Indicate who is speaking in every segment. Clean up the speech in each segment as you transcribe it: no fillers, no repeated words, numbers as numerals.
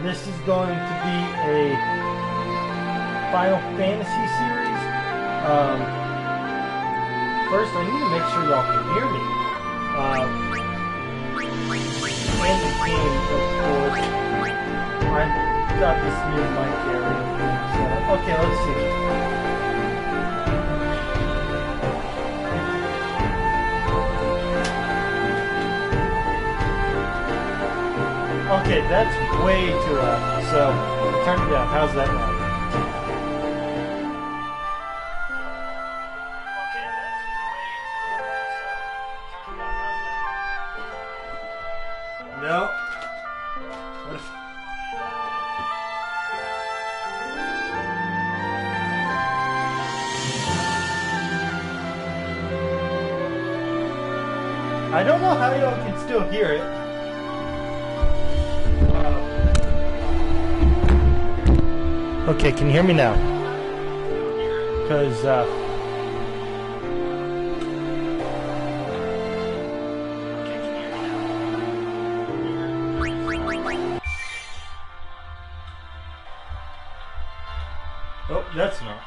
Speaker 1: this is going to be a Final Fantasy series. First, I need to make sure y'all can hear me. And the game, of course. I've got this new mic area set up. Okay, let's see. Okay, that's way too loud. So, turn it down. How's that now? No. What if... I don't know how y'all can still hear it. Okay, can you hear me now? Because, oh, that's not.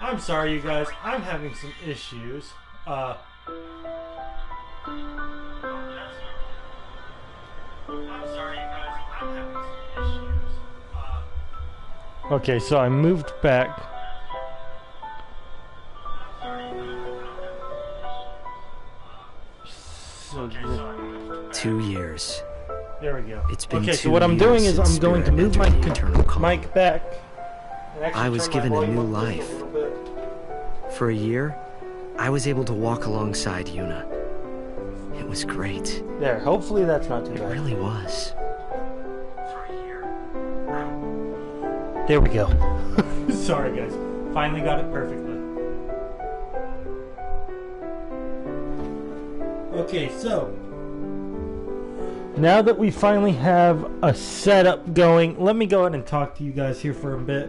Speaker 1: I'm sorry, you guys. I'm having some issues. I'm sorry, you guys. I'm having some issues. Okay, so I moved back. So
Speaker 2: 2 years.
Speaker 1: there we go.
Speaker 2: It's been
Speaker 1: okay, so
Speaker 2: 2
Speaker 1: what I'm doing
Speaker 2: years
Speaker 1: is I'm
Speaker 2: since
Speaker 1: going to
Speaker 2: Spirit
Speaker 1: move my
Speaker 2: entered the eternal calm.
Speaker 1: mic back. And actually
Speaker 2: I was
Speaker 1: turn my
Speaker 2: given a
Speaker 1: volume
Speaker 2: new
Speaker 1: up just
Speaker 2: life.
Speaker 1: a little bit.
Speaker 2: For a year, I was able to walk alongside Yuna. It was great.
Speaker 1: There, hopefully that's not too
Speaker 2: It
Speaker 1: bad.
Speaker 2: really was.
Speaker 1: There we go. Sorry, guys. Finally got it perfectly. Okay, so now that we finally have a setup going, let me go ahead and talk to you guys here for a bit.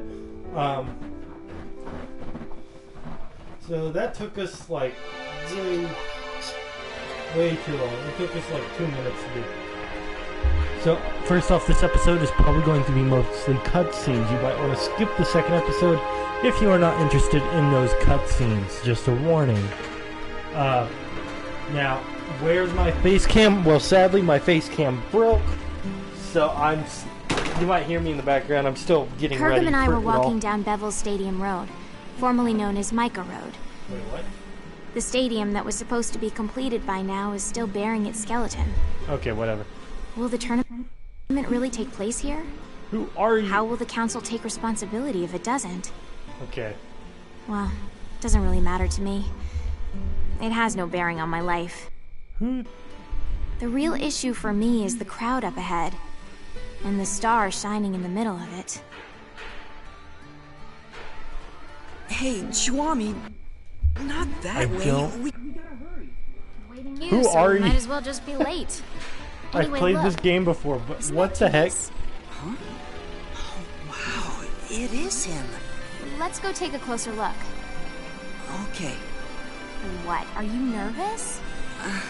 Speaker 1: So that took us like way too long. It took us like 2 minutes to do. So, first off, this episode is probably going to be mostly cutscenes. You might want to skip the second episode if you are not interested in those cutscenes. Just a warning. Now, where's my face cam? Well, sadly, my face cam broke. So, you might hear me in the background. I'm still getting ready.
Speaker 3: Kurgum and I
Speaker 1: for
Speaker 3: were
Speaker 1: it all.
Speaker 3: walking down Bevel's Stadium Road, formerly known as Micah Road.
Speaker 1: Wait, what?
Speaker 3: The stadium that was supposed to be completed by now is still bearing its skeleton.
Speaker 1: Okay, whatever.
Speaker 3: Will the tournament really take place here?
Speaker 1: Who are you?
Speaker 3: How will the council take responsibility if it doesn't?
Speaker 1: Okay.
Speaker 3: Well, it doesn't really matter to me. It has no bearing on my life.
Speaker 1: Who?
Speaker 3: The real issue for me is the crowd up ahead, and the star shining in the middle of it.
Speaker 4: Hey, Chwami, not that
Speaker 1: I
Speaker 4: way.
Speaker 1: don't-
Speaker 4: We
Speaker 1: Who are you?
Speaker 3: Might as well just be late.
Speaker 1: I've
Speaker 3: Anyway,
Speaker 1: played
Speaker 3: look.
Speaker 1: this game before, but
Speaker 3: Isn't
Speaker 1: what
Speaker 3: that
Speaker 1: the heck?
Speaker 3: Titus?
Speaker 4: Wow, it is him.
Speaker 3: Let's go take a closer look.
Speaker 4: Okay.
Speaker 3: What? Are you nervous?
Speaker 1: I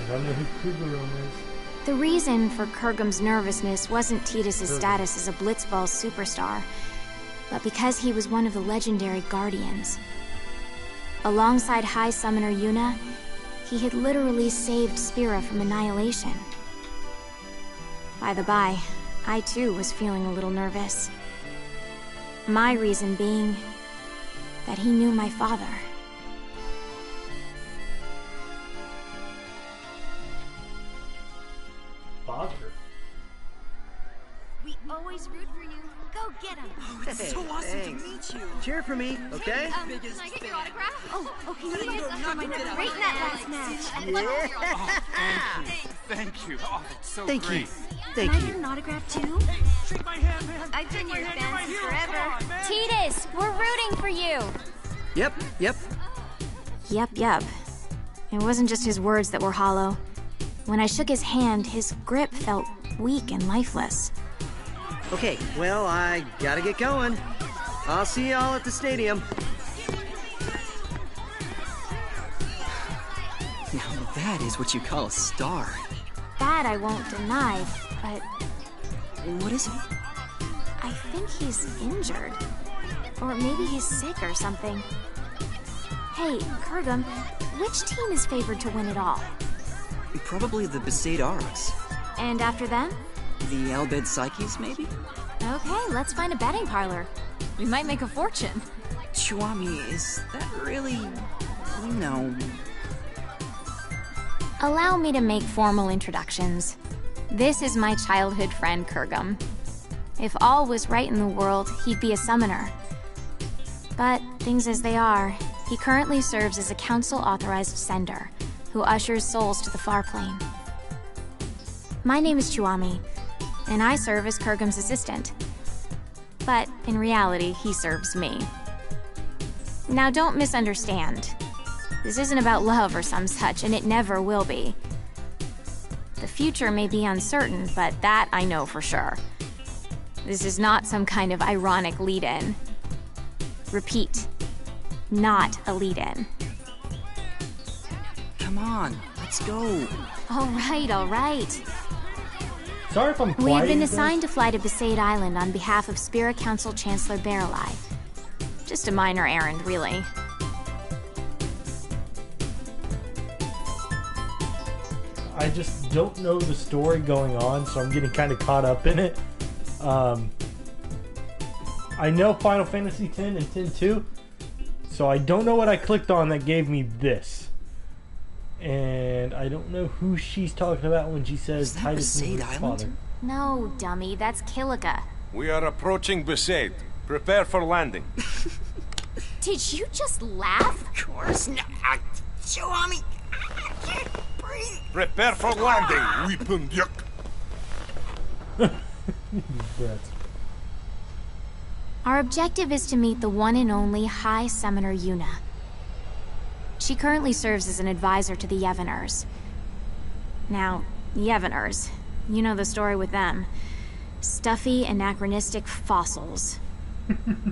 Speaker 1: don't know who Kuburon is.
Speaker 3: The reason for Kurgum's nervousness wasn't Titus's status as a Blitzball superstar, but because he was one of the legendary Guardians. Alongside High Summoner Yuna, he had literally saved Spira from annihilation. By the by, I too was feeling a little nervous. My reason being that he knew my father.
Speaker 1: Father?
Speaker 5: We always root for you. Go get him.
Speaker 4: Oh, it's so awesome
Speaker 2: thanks.
Speaker 4: to meet you.
Speaker 2: Cheer for me, okay?
Speaker 5: Can I get your autograph? Oh, okay.
Speaker 4: No, no, no, no, get out.
Speaker 5: Great in that last match.
Speaker 6: Thank you. Oh, that's so
Speaker 2: Thank
Speaker 6: great.
Speaker 2: you.
Speaker 5: Can
Speaker 2: Thank
Speaker 5: I
Speaker 2: you.
Speaker 5: get an autograph too?
Speaker 6: Shake my hand, man.
Speaker 5: I've been your
Speaker 6: Right
Speaker 5: fan
Speaker 6: here.
Speaker 5: since forever.
Speaker 6: Come on, man.
Speaker 3: Titus, we're rooting for you!
Speaker 2: Yep.
Speaker 3: Yep. It wasn't just his words that were hollow. When I shook his hand, his grip felt weak and lifeless.
Speaker 2: Okay, well, I gotta get going. I'll see y'all at the stadium.
Speaker 4: Now that is what you call a star.
Speaker 3: That I won't deny, but
Speaker 4: What is it?
Speaker 3: I think he's injured. Or maybe he's sick or something. Hey, Kurgum, which team is favored to win it all?
Speaker 4: Probably the Besaid Aurochs.
Speaker 3: And after them?
Speaker 4: The Albed Psyches, maybe?
Speaker 3: Okay, let's find a betting parlor. We might make a fortune.
Speaker 4: Chuami, is that really... No.
Speaker 3: Allow me to make formal introductions. This is my childhood friend, Kurgum. If all was right in the world, he'd be a summoner. But things as they are, he currently serves as a council-authorized sender, who ushers souls to the far plane. My name is Chuami, and I serve as Kurgum's assistant. But in reality, he serves me. Now don't misunderstand. This isn't about love or some such, and it never will be. The future may be uncertain, but that I know for sure. This is not some kind of ironic lead-in. Repeat, not a lead-in.
Speaker 4: Come on, let's go.
Speaker 3: All right.
Speaker 1: Sorry if I'm quiet.
Speaker 3: We have been
Speaker 1: you
Speaker 3: assigned
Speaker 1: guys.
Speaker 3: to fly to Besaid Island on behalf of Spirit Council Chancellor Barrelai. Just a minor errand, really.
Speaker 1: I just don't know the story going on, so I'm getting kind of caught up in it. I know Final Fantasy X and X-2, so I don't know what I clicked on that gave me this. And I don't know who she's talking about when she says
Speaker 4: Is that
Speaker 1: Titus knew
Speaker 4: Besaid
Speaker 1: his
Speaker 4: Island?
Speaker 1: father.
Speaker 3: No, dummy, that's Kilika.
Speaker 7: We are approaching Besaid. Prepare for landing.
Speaker 3: Did you just laugh?
Speaker 4: Of course not. Chuami, I can't breathe.
Speaker 7: Prepare for landing, weapon yuck.
Speaker 1: Brats.
Speaker 3: Our objective is to meet the one and only High Summoner Yuna. She currently serves as an advisor to the Yevoners. Now, Yevoners, you know the story with them. Stuffy, anachronistic fossils.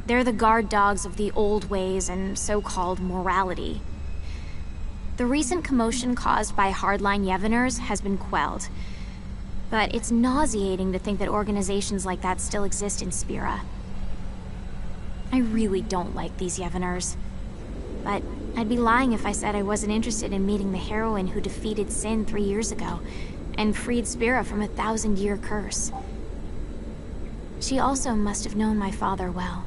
Speaker 3: They're the guard dogs of the old ways and so-called morality. The recent commotion caused by hardline Yevoners has been quelled. But it's nauseating to think that organizations like that still exist in Spira. I really don't like these Yevoners. But I'd be lying if I said I wasn't interested in meeting the heroine who defeated Sin 3 years ago and freed Spira from a 1,000-year curse. She also must have known my father well.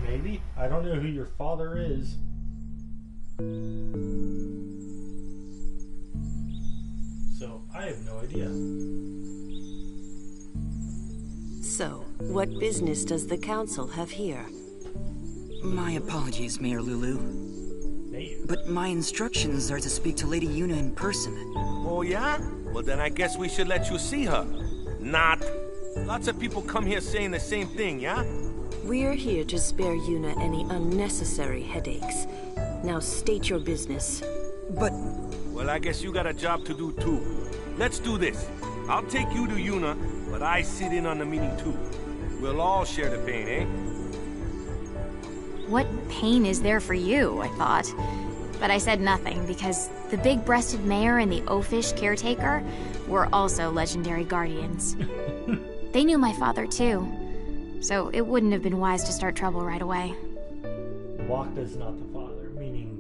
Speaker 1: Maybe? I don't know who your father is. So, I have no idea.
Speaker 8: So, what business does the council have here?
Speaker 4: My apologies, Mayor Lulu.
Speaker 1: Mayor.
Speaker 4: But my instructions are to speak to Lady Yuna in person.
Speaker 7: Oh yeah? Well then I guess we should let you see her. Not. Lots of people come here saying the same thing, yeah?
Speaker 8: We're here to spare Yuna any unnecessary headaches. Now state your business.
Speaker 4: But
Speaker 7: Well, I guess you got a job to do too. Let's do this. I'll take you to Yuna, but I sit in on the meeting too. We'll all share the pain, eh?
Speaker 3: What pain is there for you, I thought. But I said nothing because the big-breasted mayor and the oafish caretaker were also legendary guardians. They knew my father too, so it wouldn't have been wise to start trouble right away.
Speaker 1: Wakta's not the father, meaning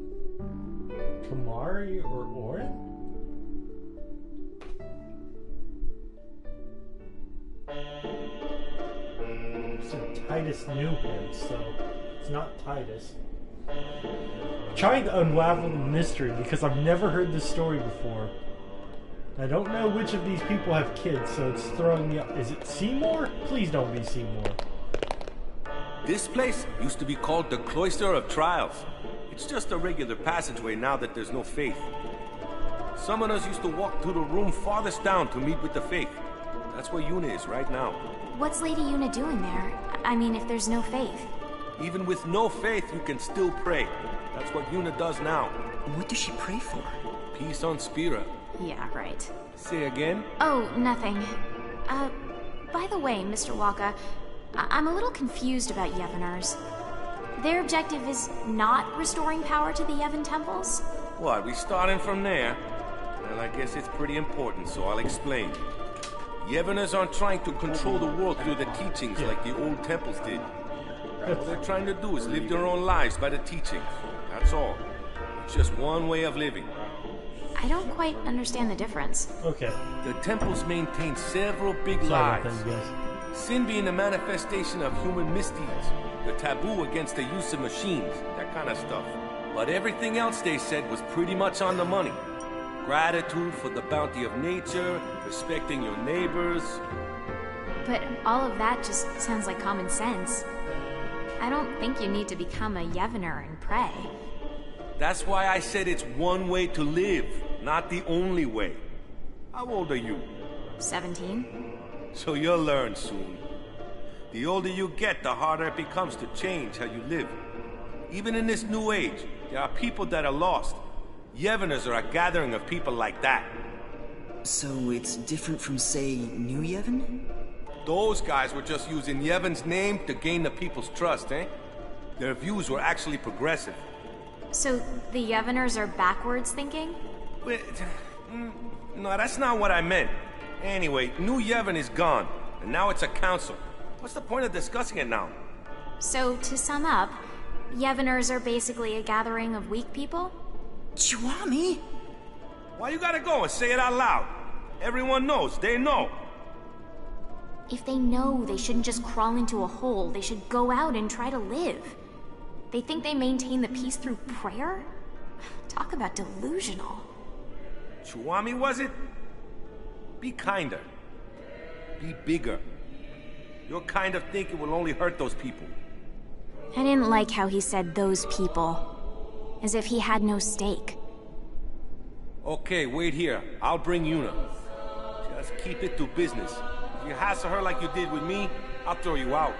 Speaker 1: Kamari or Orin? So Titus knew him, so it's not Titus. I'm trying to unravel the mystery because I've never heard this story before. I don't know which of these people have kids, so it's throwing me up. Is it Seymour? Please don't be Seymour.
Speaker 7: This place used to be called the Cloister of Trials. It's just a regular passageway now that there's no faith. Summoners used to walk to the room farthest down to meet with the faith. That's where Yuna is right now.
Speaker 3: What's Lady Yuna doing there? I mean, if there's no faith.
Speaker 7: Even with no faith, you can still pray. That's what Yuna does now.
Speaker 4: what does she pray for?
Speaker 7: Peace on Spira.
Speaker 3: Yeah, right.
Speaker 7: Say again?
Speaker 3: Oh, nothing. By the way, Mr. Walker, I'm a little confused about Yevoners. Their objective is not restoring power to the Yevon temples?
Speaker 7: What, we starting from there? Well, I guess it's pretty important, so I'll explain. Yevoners aren't trying to control the world through the teachings like the old temples did. All they're trying to do is live their own lives by the teachings. That's all. It's just one way of living.
Speaker 3: I don't quite understand the difference.
Speaker 1: Okay.
Speaker 7: The temples maintain several big
Speaker 1: Sorry
Speaker 7: lies.
Speaker 1: about that, you guys.
Speaker 7: Sin being a manifestation of human misdeeds, the taboo against the use of machines, that kind of stuff. But everything else they said was pretty much on the money. Gratitude for the bounty of nature, respecting your neighbors.
Speaker 3: But all of that just sounds like common sense. I don't think you need to become a Yevoner and pray.
Speaker 7: That's why I said it's one way to live, not the only way. How old are you?
Speaker 3: 17?
Speaker 7: So you'll learn soon. The older you get, the harder it becomes to change how you live. Even in this new age, there are people that are lost. Yevoners are a gathering of people like that.
Speaker 2: So it's different from, say, New Yevon?
Speaker 7: Those guys were just using Yevon's name to gain the people's trust, eh? Their views were actually progressive.
Speaker 3: So the Yevoners are backwards thinking?
Speaker 7: Wait, no, that's not what I meant. Anyway, New Yevon is gone, and now it's a council. What's the point of discussing it now?
Speaker 3: So to sum up, Yevoners are basically a gathering of weak people?
Speaker 2: Chiwami?
Speaker 7: Why you gotta go and say it out loud? Everyone knows, they know.
Speaker 3: If they know, they shouldn't just crawl into a hole. They should go out and try to live. They think they maintain the peace through prayer? Talk about delusional.
Speaker 7: Chiwami, was it? Be kinder. Be bigger. Your kind of thinking will only hurt those people.
Speaker 3: I didn't like how he said those people. As if he had no stake.
Speaker 7: Okay, wait here. I'll bring Yuna. Just keep it to business. If you hassle her like you did with me, I'll throw you out.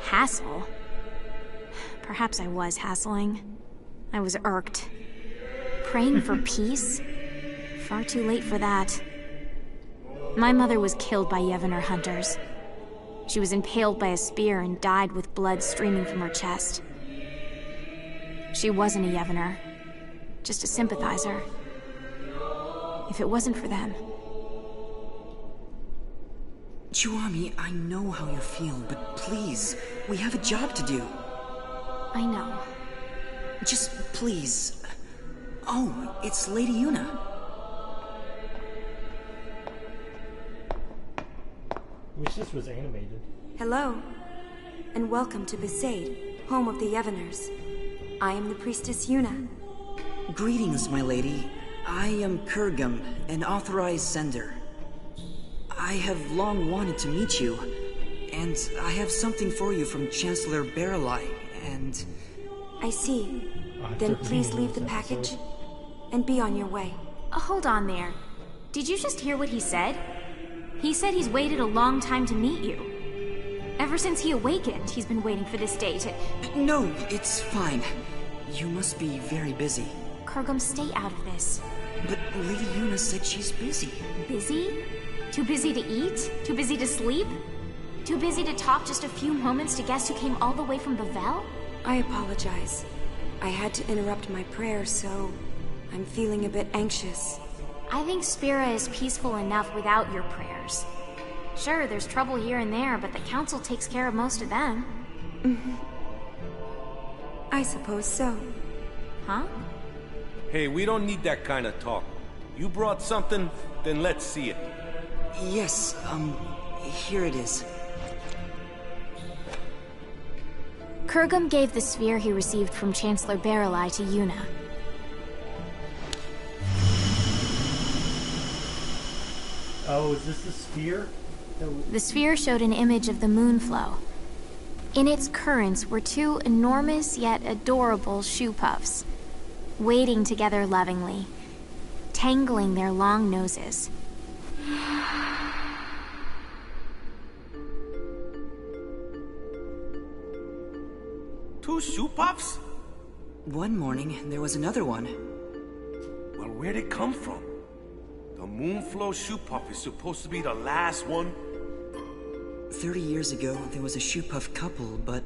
Speaker 3: Hassle? Perhaps I was hassling. I was irked. Praying for peace? Far too late for that. My mother was killed by Yevoner hunters. She was impaled by a spear and died with blood streaming from her chest. She wasn't a Yevoner, just a sympathizer. If it wasn't for them...
Speaker 2: Chiwami, I know how you feel, but please, we have a job to do.
Speaker 3: I know.
Speaker 2: Just please. Oh, it's Lady Yuna.
Speaker 1: Wish this was animated.
Speaker 9: Hello, and welcome to Besaid, home of the Yevoners. I am the priestess Yuna.
Speaker 2: Greetings, my lady. I am Kurgum, an authorized sender. I have long wanted to meet you, and I have something for you from Chancellor Baralai, and...
Speaker 9: I see. Then please leave the package and be on your way.
Speaker 3: Hold on there. Did you just hear what he said? He said he's waited a long time to meet you. Ever since he awakened, he's been waiting for this day to...
Speaker 2: No, it's fine. You must be very busy.
Speaker 3: Kurgum, stay out of this.
Speaker 2: But Lady Yuna said she's busy.
Speaker 3: Busy? Too busy to eat? Too busy to sleep? Too busy to talk just a few moments to guests who came all the way from Bavel?
Speaker 9: I apologize. I had to interrupt my prayer, so I'm feeling a bit anxious.
Speaker 3: I think Spira is peaceful enough without your prayers. Sure, there's trouble here and there, but the council takes care of most of them.
Speaker 9: I suppose so.
Speaker 3: Huh?
Speaker 7: Hey, we don't need that kind of talk. You brought something, then let's see it.
Speaker 2: Yes, here it is.
Speaker 3: Kurgum gave the sphere he received from Chancellor Baralai to Yuna.
Speaker 1: Oh, is this the sphere?
Speaker 3: The sphere showed an image of the moonflow. In its currents were two enormous yet adorable shoe puffs, wading together lovingly, tangling their long noses.
Speaker 7: Two shoe puffs?
Speaker 2: One morning, there was another one.
Speaker 7: Well, where'd it come from? The Moonflow shoe puff is supposed to be the last one?
Speaker 2: 30 years ago, there was a shoe-puff couple, but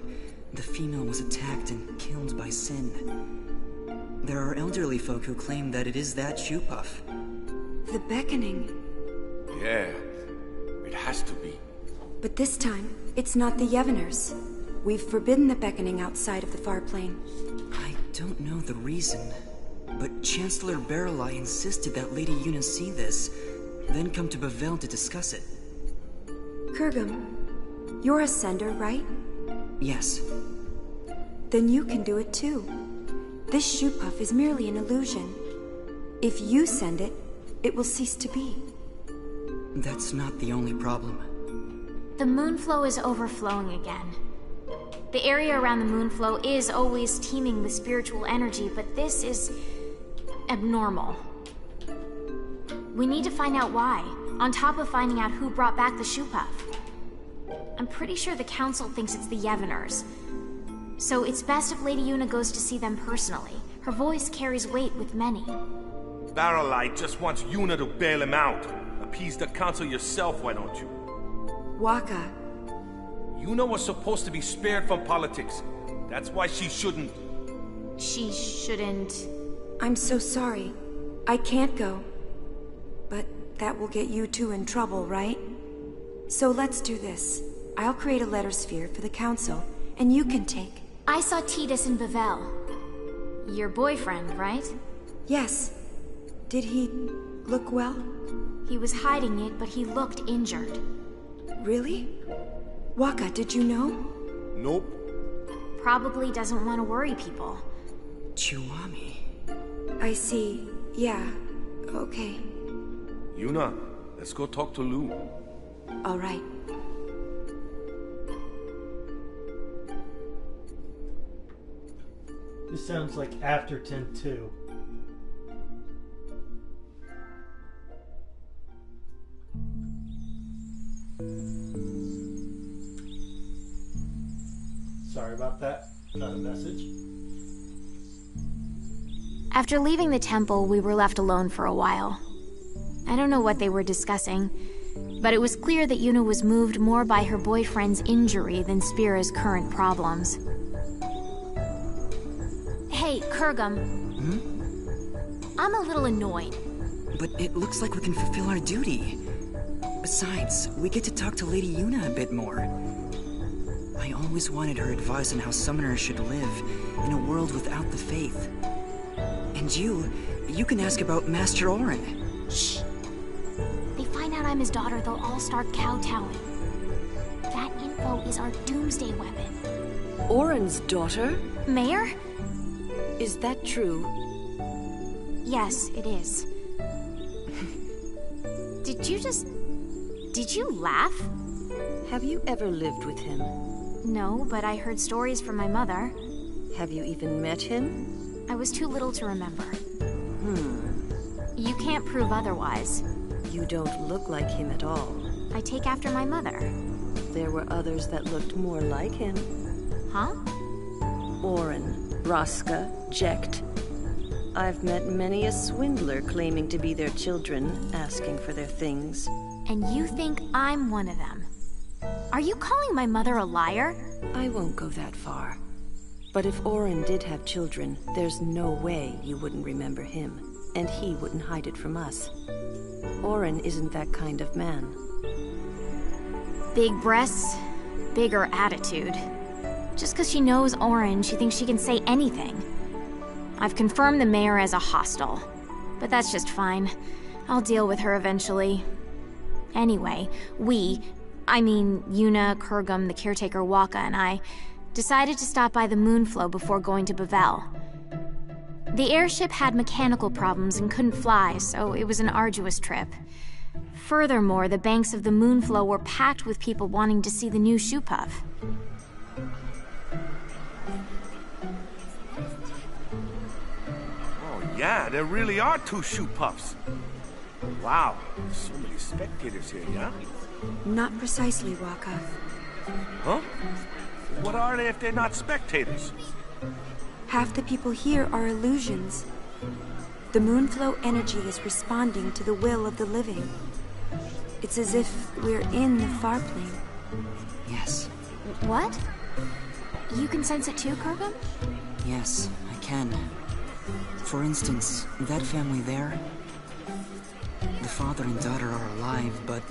Speaker 2: the female was attacked and killed by Sin. There are elderly folk who claim that it is that shoe-puff.
Speaker 9: The beckoning.
Speaker 7: Yeah, it has to be.
Speaker 9: But this time, it's not the Yevoners. We've forbidden the beckoning outside of the far plane.
Speaker 2: I don't know the reason, but Chancellor Barreleye insisted that Lady Yuna see this, then come to Bavel to discuss it.
Speaker 9: Kurgum, you're a sender, right?
Speaker 2: Yes.
Speaker 9: Then you can do it too. This shoe-puff is merely an illusion. If you send it, it will cease to be.
Speaker 2: That's not the only problem.
Speaker 3: The moonflow is overflowing again. The area around the moonflow is always teeming with spiritual energy, but this is abnormal. We need to find out why, on top of finding out who brought back the shoe-puff. I'm pretty sure the council thinks it's the Yevoners. So it's best if Lady Yuna goes to see them personally. Her voice carries weight with many.
Speaker 7: Barreleye just wants Yuna to bail him out. Appease the council yourself, why don't you?
Speaker 9: Waka.
Speaker 7: Yuna was supposed to be spared from politics. That's why she shouldn't.
Speaker 3: She shouldn't...
Speaker 9: I'm so sorry. I can't go. But that will get you two in trouble, right? So let's do this. I'll create a letter sphere for the council, and you can take...
Speaker 3: I saw Titus in Bavel. Your boyfriend, right?
Speaker 9: Yes. Did he look well?
Speaker 3: He was hiding it, but he looked injured.
Speaker 9: Really? Waka, did you know?
Speaker 7: Nope.
Speaker 3: Probably doesn't want to worry people.
Speaker 2: Chiwami.
Speaker 9: I see. Yeah. Okay.
Speaker 7: Yuna, let's go talk to Lou.
Speaker 9: All right.
Speaker 1: This sounds like after 10-2. Sorry about that. Not a message.
Speaker 3: After leaving the temple, we were left alone for a while. I don't know what they were discussing, but it was clear that Yuna was moved more by her boyfriend's injury than Spira's current problems. Hey, Kurgum. I'm a little annoyed.
Speaker 2: But it looks like we can fulfill our duty. Besides, we get to talk to Lady Yuna a bit more. I always wanted her advice on how summoners should live in a world without the faith. And you can ask about Master Orin.
Speaker 3: Shh. They find out I'm his daughter, they'll all start kowtowing. That info is our doomsday weapon.
Speaker 8: Orin's daughter?
Speaker 3: Mayor?
Speaker 8: Is that true?
Speaker 3: Yes, it is. Did you laugh?
Speaker 8: Have you ever lived with him?
Speaker 3: No, but I heard stories from my mother.
Speaker 8: Have you even met him?
Speaker 3: I was too little to remember. You can't prove otherwise.
Speaker 8: You don't look like him at all.
Speaker 3: I take after my mother.
Speaker 8: There were others that looked more like him.
Speaker 3: Huh?
Speaker 8: Orin, Braska, Jecht. I've met many a swindler claiming to be their children, asking for their things.
Speaker 3: And you think I'm one of them? Are you calling my mother a liar?
Speaker 8: I won't go that far. But if Orin did have children, there's no way you wouldn't remember him, and he wouldn't hide it from us. Orin isn't that kind of man.
Speaker 3: Big breasts, bigger attitude. Just because she knows Orin, she thinks she can say anything. I've confirmed the mayor as a hostile, but that's just fine. I'll deal with her eventually. Anyway, Yuna, Kurgum, the caretaker Waka, and I decided to stop by the Moonflow before going to Bavel. The airship had mechanical problems and couldn't fly, so it was an arduous trip. Furthermore, the banks of the Moonflow were packed with people wanting to see the new shoe-puff.
Speaker 7: Oh yeah, there really are two shoe-puffs. Wow, so many spectators here, yeah?
Speaker 9: Not precisely, Waka.
Speaker 7: Huh? What are they if they're not spectators?
Speaker 9: Half the people here are illusions. The Moonflow energy is responding to the will of the living. It's as if we're in the far plane.
Speaker 2: Yes.
Speaker 3: What? You can sense it too, Kurgum?
Speaker 2: Yes, I can. For instance, that family there, the father and daughter are alive, but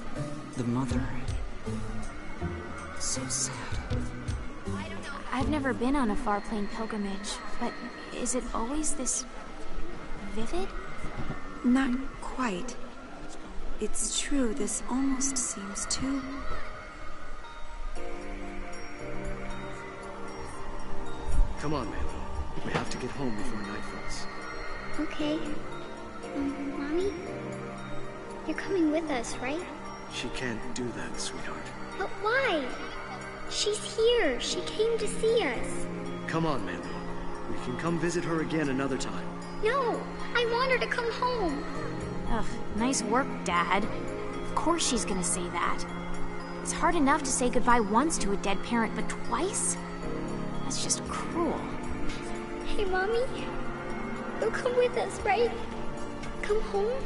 Speaker 2: the mother... so sad.
Speaker 3: I've never been on a far-plane pilgrimage, but is it always this... vivid?
Speaker 9: Not quite. It's true, this almost seems too...
Speaker 10: Come on, Milo. We have to get home before night falls.
Speaker 5: Okay. Mommy? You're coming with us, right?
Speaker 10: She can't do that, sweetheart.
Speaker 5: But why? She's here. She came to see us.
Speaker 10: Come on, Milo. We can come visit her again another time.
Speaker 5: No, I want her to come home.
Speaker 3: Ugh, nice work, Dad. Of course she's gonna say that. It's hard enough to say goodbye once to a dead parent, but twice? That's just cruel.
Speaker 5: Hey, Mommy. You'll come with us, right? Come home?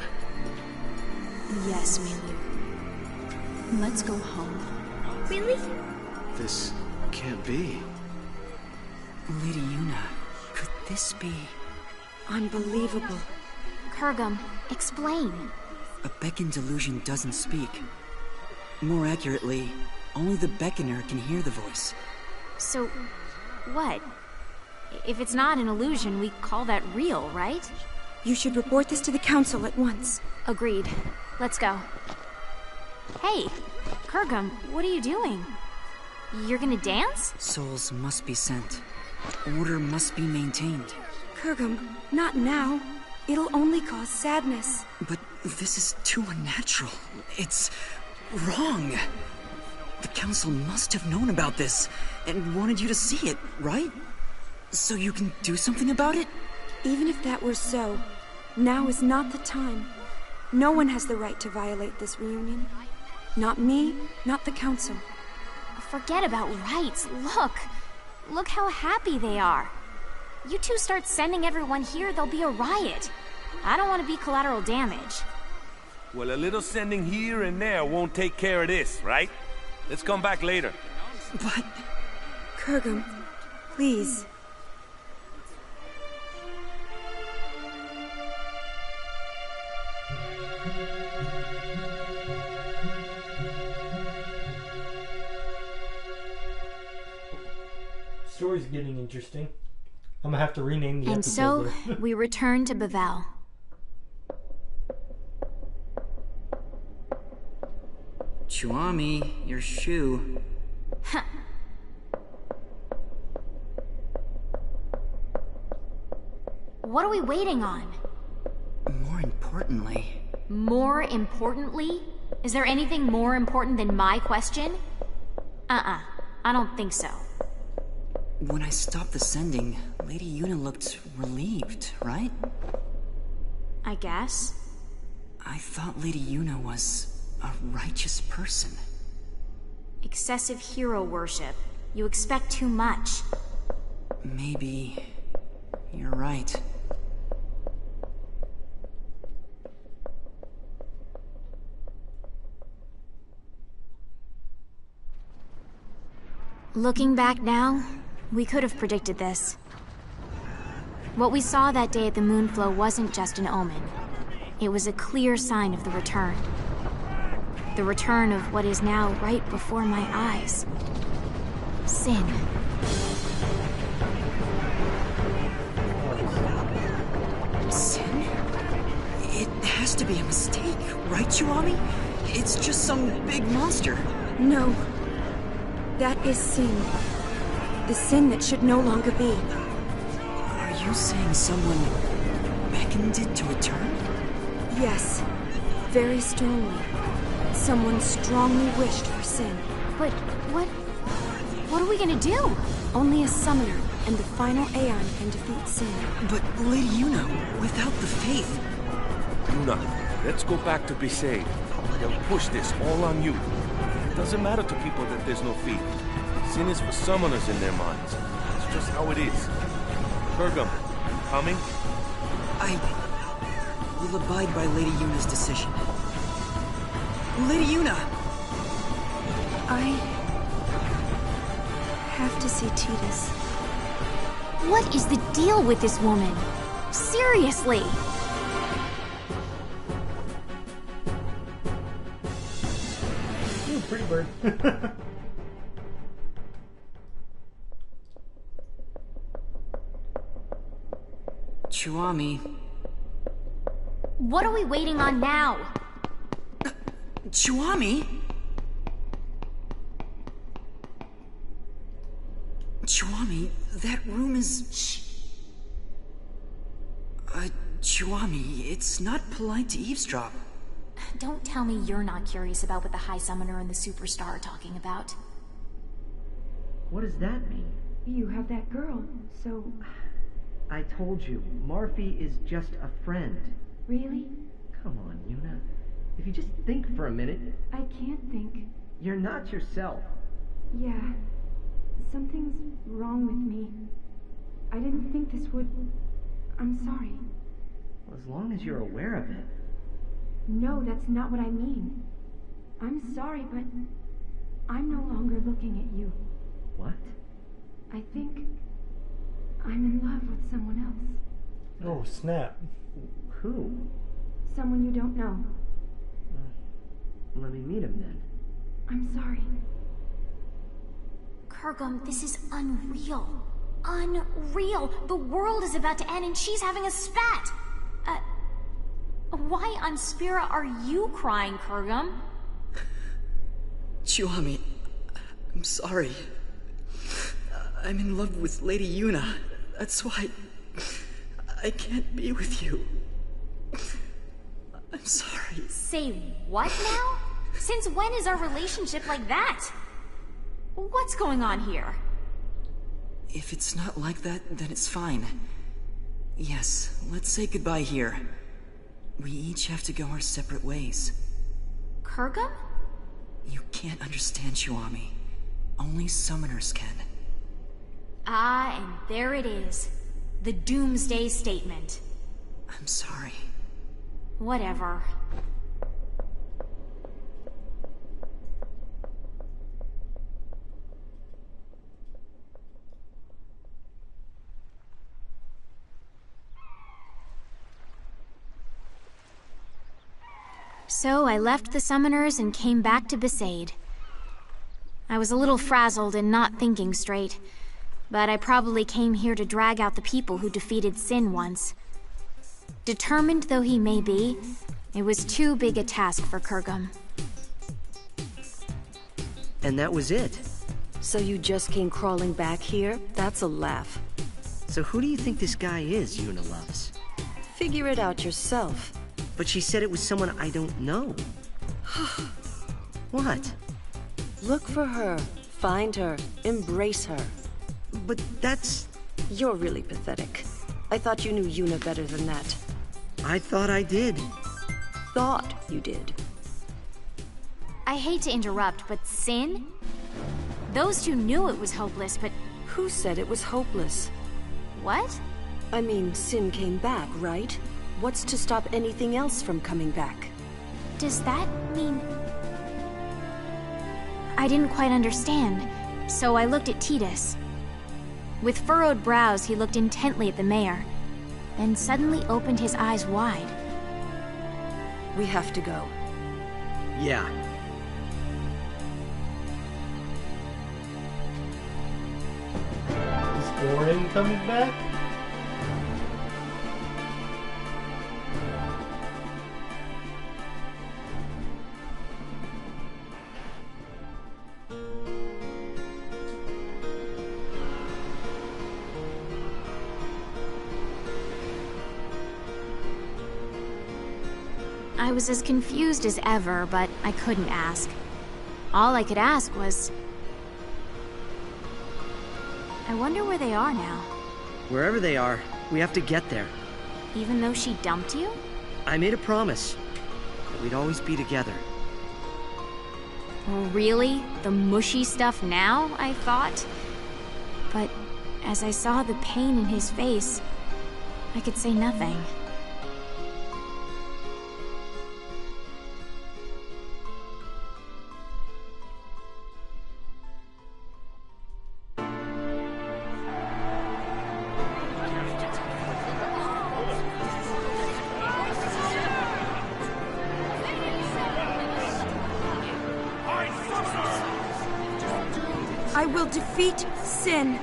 Speaker 3: Yes, Milu. Let's go home.
Speaker 5: Really?
Speaker 10: This can't be.
Speaker 2: Lady Yuna, could this be...
Speaker 9: unbelievable.
Speaker 3: Kurgum, explain.
Speaker 2: A beckon delusion doesn't speak. More accurately, only the beckoner can hear the voice.
Speaker 3: So, what? If it's not an illusion, we call that real, right?
Speaker 9: You should report this to the council at once.
Speaker 3: Agreed. Let's go. Hey, Kurgum, what are you doing? You're gonna dance?
Speaker 2: Souls must be sent. Order must be maintained.
Speaker 9: Kurgum, not now. It'll only cause sadness.
Speaker 2: But this is too unnatural. It's wrong. The council must have known about this and wanted you to see it, right? So you can do something about it?
Speaker 9: Even if that were so, now is not the time. No one has the right to violate this reunion. Not me, not the council.
Speaker 3: Forget about rights. Look how happy they are. You two start sending everyone here, there'll be a riot. I don't want to be collateral damage.
Speaker 7: Well, a little sending here and there won't take care of this, right? Let's come back later.
Speaker 9: But... Kurgum, please.
Speaker 1: Story's getting interesting. I'm gonna have to rename the
Speaker 3: And
Speaker 1: episode.
Speaker 3: so, we return to Bavel.
Speaker 2: Chuami, your shoe.
Speaker 3: Huh. What are we waiting on?
Speaker 2: More importantly...
Speaker 3: More importantly? Is there anything more important than my question? I don't think so.
Speaker 2: When I stopped the sending, Lady Yuna looked relieved, right?
Speaker 3: I guess.
Speaker 2: I thought Lady Yuna was a righteous person.
Speaker 3: Excessive hero worship. You expect too much.
Speaker 2: Maybe... you're right.
Speaker 3: Looking back now, we could have predicted this. What we saw that day at the Moonflow wasn't just an omen. It was a clear sign of the return. The return of what is now right before my eyes. Sin.
Speaker 2: Sin? It has to be a mistake, right, Chuami? It's just some big monster.
Speaker 9: No. That is sin. The sin that should no longer be.
Speaker 2: Are you saying someone beckoned it to return?
Speaker 9: Yes. Very strongly. Someone strongly wished for sin.
Speaker 3: But what are we gonna do?
Speaker 9: Only a summoner and the final Aeon can defeat sin.
Speaker 2: But Lady Yuna, without the faith...
Speaker 7: Yuna, let's go back to Bisay. They'll push this all on you. It doesn't matter to people that there's no faith. Sin is for summoners in their minds. It's just how it is. Kurgum, you coming?
Speaker 2: I will abide by Lady Yuna's decision. Lady Yuna!
Speaker 9: have to see Titus.
Speaker 3: What is the deal with this woman? Seriously!
Speaker 1: Ooh, pretty bird.
Speaker 2: Chuami.
Speaker 3: What are we waiting on now?
Speaker 2: Chuami? Chuami, that room is... Shh. Chuami, it's not polite to eavesdrop.
Speaker 3: Don't tell me you're not curious about what the High Summoner and the Superstar are talking about.
Speaker 11: What does that mean?
Speaker 9: You have that girl, so...
Speaker 11: I told you, Marfi is just a friend.
Speaker 9: Really?
Speaker 11: Come on, Yuna. If you just think for a minute...
Speaker 9: I can't think.
Speaker 11: You're not yourself.
Speaker 9: Yeah. Something's wrong with me. I didn't think this would... I'm sorry.
Speaker 11: Well, as long as you're aware of it.
Speaker 9: No, that's not what I mean. I'm sorry, but I'm no longer looking at you.
Speaker 11: What?
Speaker 9: I think I'm in love with someone else.
Speaker 1: Oh, snap.
Speaker 11: Who?
Speaker 9: Someone you don't know.
Speaker 11: Let me meet him then.
Speaker 9: I'm sorry.
Speaker 3: Kurgum, this is unreal. Unreal! The world is about to end and she's having a spat! Why on Spira are you crying, Kurgum?
Speaker 2: Chuami, I'm sorry. I'm in love with Lady Yuna. That's why I can't be with you. I'm sorry.
Speaker 3: Say what now? Since when is our relationship like that? What's going on here?
Speaker 2: If it's not like that, then it's fine. Yes, let's say goodbye here. We each have to go our separate ways.
Speaker 3: Kurgum?
Speaker 2: You can't understand, Chuami. Only summoners can.
Speaker 3: Ah, and there it is. The Doomsday Statement.
Speaker 2: I'm sorry.
Speaker 3: Whatever. So I left the summoners and came back to Besaid. I was a little frazzled and not thinking straight, but I probably came here to drag out the people who defeated Sin once. Determined though he may be, it was too big a task for Kurgum.
Speaker 11: And that was it?
Speaker 8: So you just came crawling back here? That's a laugh.
Speaker 11: So who do you think this guy is, Yuna loves?
Speaker 8: Figure it out yourself.
Speaker 11: But she said it was someone I don't know. What?
Speaker 8: Look for her. Find her. Embrace her.
Speaker 11: But that's...
Speaker 8: You're really pathetic. I thought you knew Yuna better than that.
Speaker 11: I thought I did.
Speaker 8: Thought you did.
Speaker 3: I hate to interrupt, but Sin? Those two knew it was hopeless, but...
Speaker 8: Who said it was hopeless?
Speaker 3: What?
Speaker 8: I mean, Sin came back, right? What's to stop anything else from coming back?
Speaker 3: Does that mean... I didn't quite understand, so I looked at Titus. With furrowed brows, he looked intently at the mayor, then suddenly opened his eyes wide.
Speaker 8: We have to go.
Speaker 11: Yeah.
Speaker 1: Is Orin coming back?
Speaker 3: I was as confused as ever, but I couldn't ask. All I could ask was... I wonder where they are now.
Speaker 11: Wherever they are, we have to get there.
Speaker 3: Even though she dumped you?
Speaker 11: I made a promise that we'd always be together.
Speaker 3: Really? The mushy stuff now, I thought? But as I saw the pain in his face, I could say nothing.
Speaker 9: I will defeat sin.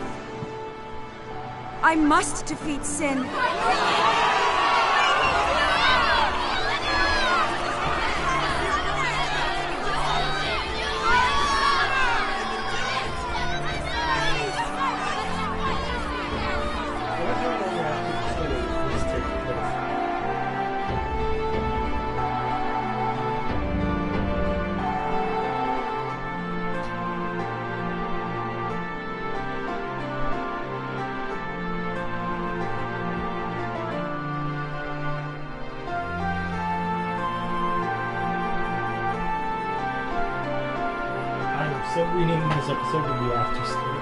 Speaker 9: I must defeat sin.
Speaker 1: So renaming this episode to the After Story.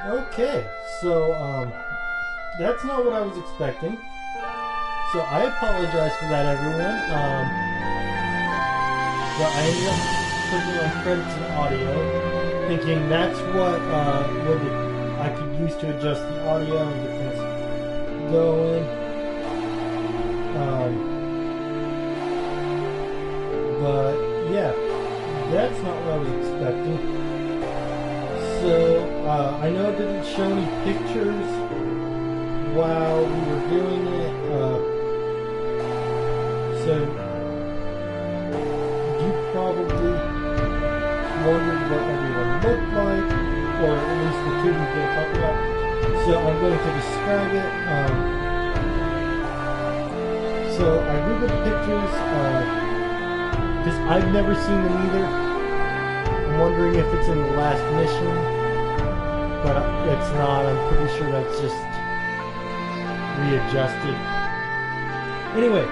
Speaker 1: Okay, so that's not what I was expecting. So I apologize for that, everyone. But I ended up clicking on credits and audio, thinking that's what I could use to adjust the audio and get things going. But yeah, that's not what I was expecting. So, I know it didn't show any pictures while we were doing it, so you probably wondered what everyone looked like, or at least the two we're going to talk about. So I'm going to describe it. So I googled pictures, because I've never seen them either. I'm wondering if it's in the last mission, but it's not. I'm pretty sure that's just readjusted. Anyway,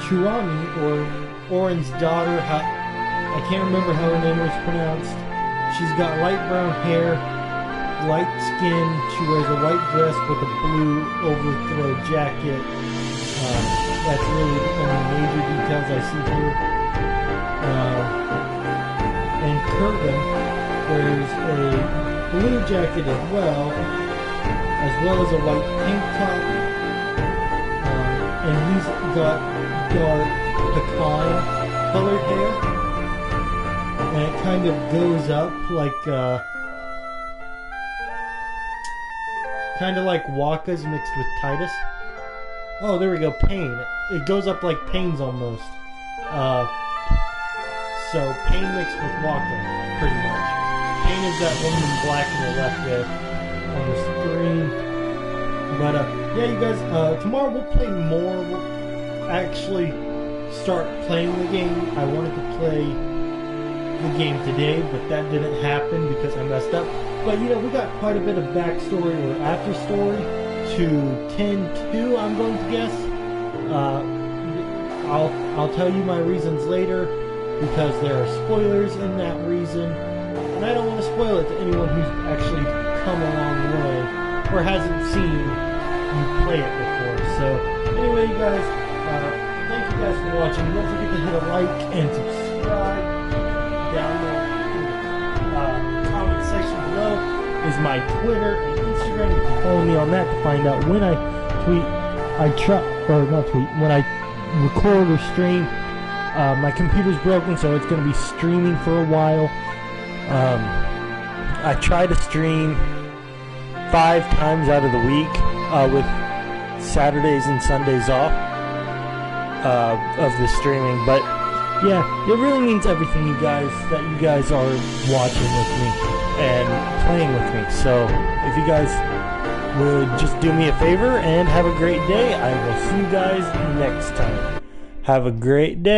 Speaker 1: Chuami, or Oren's daughter, I can't remember how her name was pronounced. She's got light brown hair, light skin. She wears a white dress with a blue overthrow jacket. That's really the only major details I see here. And Kurgan wears a blue jacket as well as a white tank top. And he's got dark pecan colored hair. And it kind of goes up like, kind of like Waka's mixed with Titus. Oh, there we go, Pain. It goes up like Pain's almost. So, Pain mixed with Waka, pretty much. Pain is that woman in black on the left there on the screen. But, yeah, you guys, tomorrow we'll play more. We'll actually start playing the game. I wanted to play the game today, but that didn't happen because I messed up. But, you know, we got quite a bit of backstory or after story to 10-2, I'm going to guess. I'll tell you my reasons later, because there are spoilers in that reason, and I don't want to spoil it to anyone who's actually come a long way or hasn't seen you play it before. So anyway, you guys, thank you guys for watching. Don't forget to hit a like and subscribe. Down there in the comment section below is my Twitter and Instagram. You can follow me on that to find out when I tweet. When I record or stream. My computer's broken, so it's going to be streaming for a while. I try to stream 5 times out of the week, with Saturdays and Sundays off of the streaming. But yeah, it really means everything, you guys, that you guys are watching with me and playing with me. So if you guys would just do me a favor and have a great day, I will see you guys next time. Have a great day.